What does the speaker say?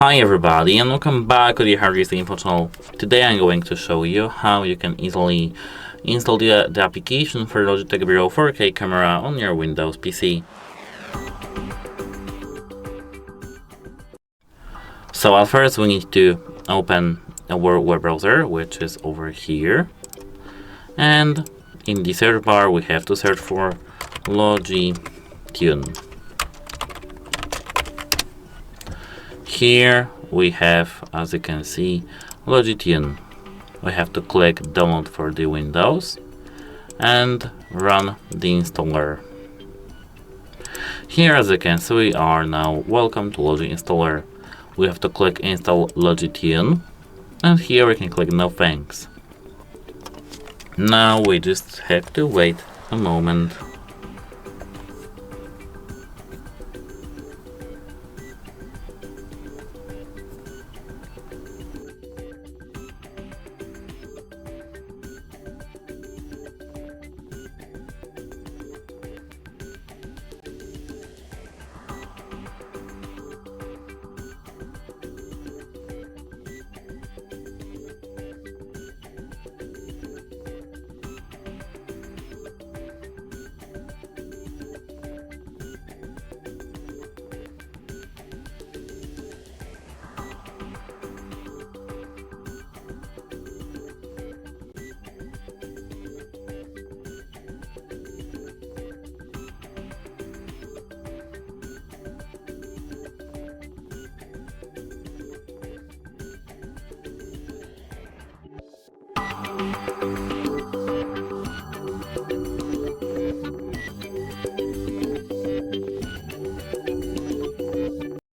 Hi everybody and welcome back to the Hardware Info channel. Today I'm going to show you how you can easily install the application for Logitech Brio 4K camera on your Windows PC. So at first we need to open our web browser, which is over here, and in the search bar we have to search for Logi Tune. Here we have, as you can see, Logi Tune. We have to click download for the Windows and run the installer. Here, as you can see, we are now welcome to Logi installer. We have to click install Logi Tune, and here we can click no thanks. Now we just have to wait a moment.